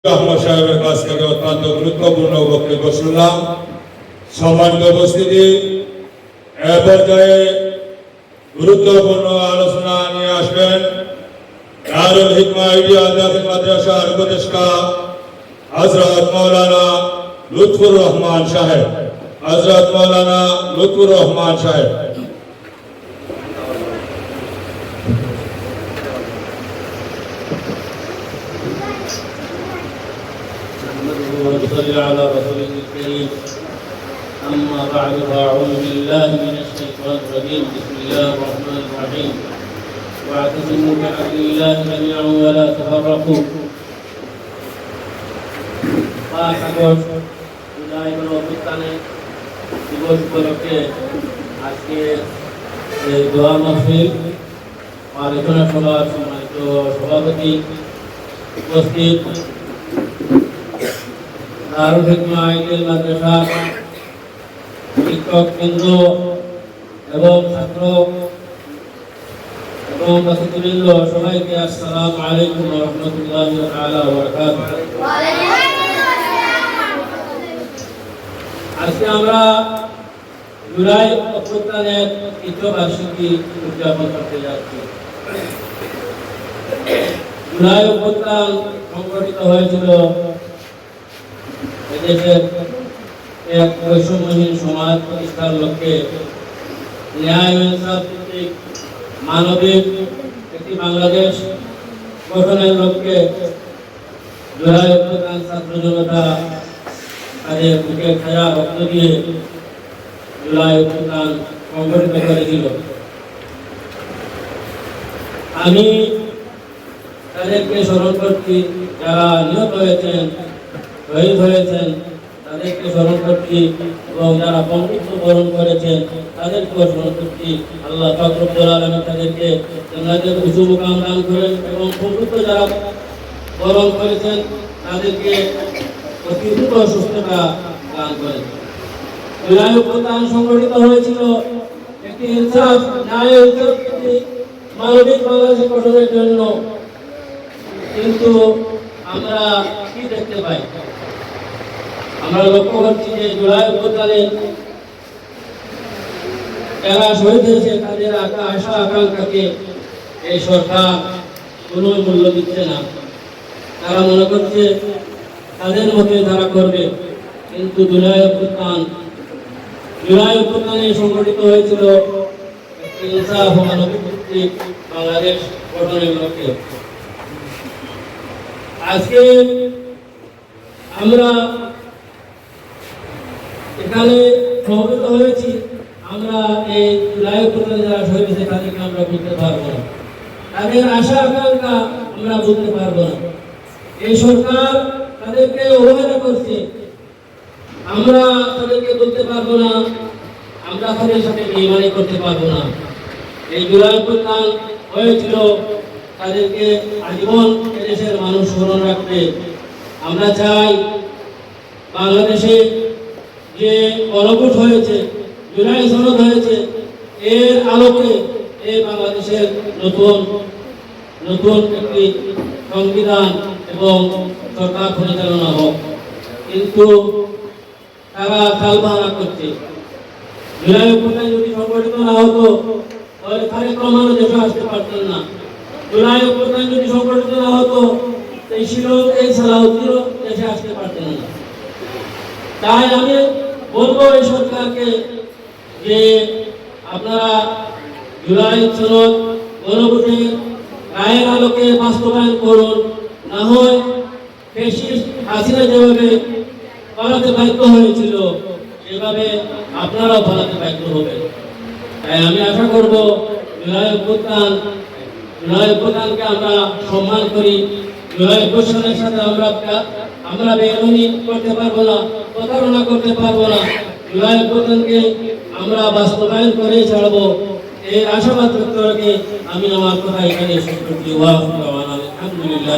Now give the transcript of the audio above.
আহমদ সাহেবের কাছ থেকে অত্যন্ত গুরুত্বপূর্ণ বক্তব্য শুনলাম। সম্মানিত উপস্থিতি, এ পর্যায়ে গুরুত্বপূর্ণ আলোচনা নিয়ে আসবেন দারুল হিকমা ইন্ডিয়া দাখিল মাদ্রাসার উপদেষ্টা হযরত মাওলানা লুৎফুর রহমান সাহেব। হযরত মাওলানা লুৎফুর রহমান সাহেব। وصلى على رسوله الكريم. أما بعد فأعوذ بالله من الشيطان الرجيم. بسم الله الرحمن الرحيم. واعتصموا بحبل الله جميعا ولا تفرقوا. জুলাই অভ্যুত্থানে দিবস উপলক্ষে আজকে দোয়া মাহফিল আলোচনা সভার সম্মানিত সভাপতি উপস্থিত দারুল হিকমা আইডিয়াল মাদ্রাসা শিক্ষক কেন্দ্র এবং ছাত্র এবং অতিথিবৃন্দ সবাইকে আসসালামু আলাইকুম ওয়া রাহমাতুল্লাহি তাআলা ওয়া বারাকাতুহু। আজকে আমরা জুলাই অভ্যুত্থানের তৃতীয় বার্ষিকী উদযাপন করতে যাচ্ছি। জুলাই অভ্যুত্থান সংগঠিত হয়েছিল এদেশের এক বৈষম্যহীন সমাজ প্রতিষ্ঠার লক্ষ্যে ন্যায় ইনসাফ ভিত্তিক মানবিক একটি বাংলাদেশ গঠনের লক্ষ্যে জুলাই অভ্যুত্থান ছাত্র জনতা তাদের বুকের ছায়া রক্ত দিয়ে জুলাই অভ্যুত্থান সংগঠিত করেছিল। আমি তাদেরকে স্মরণ করছি, যারা নিহত হয়েছেন, শহীদ হয়েছেন তাদেরকে স্মরণ করছি এবং যারা বঙ্গবন্ধু বরণ করেছেন তাদেরকেও স্মরণ করছি। আল্লাহ পাক রব্বুল আলামিন তাদেরকে জান্নাতের উঁচু মুকাম দান করেন এবং বঙ্গবন্ধু যারা বরণ করেছেন তাদেরকে অতি দ্রুত সুস্থতা দান করেন। জুলাই অভ্যুত্থান সংগঠিত হয়েছিল একটি ইনসাফ ন্যায় মানবিক বাংলাদেশ গঠনের জন্য, কিন্তু আমরা কি দেখতে পাই? আমরা লক্ষ্য করছি যে জুলাই অভ্যুত্থানে যারা শহীদ হয়েছে তাদের আশা আকাঙ্ক্ষাকে এই সরকার কোনো মূল্য দিচ্ছে না। তারা মনে করছে তাদের মতে তারা করবে, কিন্তু জুলাই অভ্যুত্থানে সংগঠিত হয়েছিল ইনসাফ ও মানবিক ভিত্তিক বাংলাদেশ গঠনের লক্ষ্যে। আজকে আমরা এখানে সমবেত হয়েছি, আমরা এই জুলাই অভ্যুত্থানে যারা শহীদ হয়েছে তাদেরকে আমরা বুঝতে পারবো না, তাদের আশা আকাঙ্ক্ষা আমরা বুঝতে পারবো না। এই সরকার তাদেরকে অবহেলা করছে, আমরা তাদেরকে বলতে পারবো না, আমরা তাদের সাথে বেইমানি করতে পারবো না। এই জুলাই অভ্যুত্থান হয়েছিল তাদেরকে আজীবন এদেশের মানুষ স্মরণ রাখবে। আমরা চাই বাংলাদেশে যে গণভোট হয়েছে, জুলাই সনদ হয়েছে, এর আলোকে এই বাংলাদেশের নতুন একটি সংবিধান এবং সরকার পরিচালনা হোক, কিন্তু তারা তালবাহানা করছে। জুলাই অভ্যুত্থান যদি সংগঠিত না হতো তাহলে তারেক রহমানও দেশে আসতে পারতেন না। জুলাই অভ্যুত্থান যদি সংগঠিত না হতো এই শিলং এই সালাউদ্দিনও দেশে আসতে পারতেন না। তাই আমি বলবো এই সরকারকে যে আপনারা জুলাই সনদ গণভোটের রায়ের আলোকে বাস্তবায়ন করুন, না হয় ফ্যাসিস্ট হাসিনা যেভাবে পালাতে বাধ্য হয়েছিল সেভাবে আপনারাও পালাতে বাধ্য হবেন। তাই আমি আশা করব জুলাই অভ্যুত্থানকে আমরা সম্মান করি। জুলাই অভ্যুত্থানের সাথে আমরা বেইমানি করতে পারবো না, প্রতারণা করতে পারবো না। জুলাই অভ্যুত্থানকে আমরা বাস্তবায়ন করে ছাড়বো, এই আশাবাদ ব্যক্ত রেখে আমি আমার কথা এখানে শেষ করছি। আলহামদুলিল্লাহ।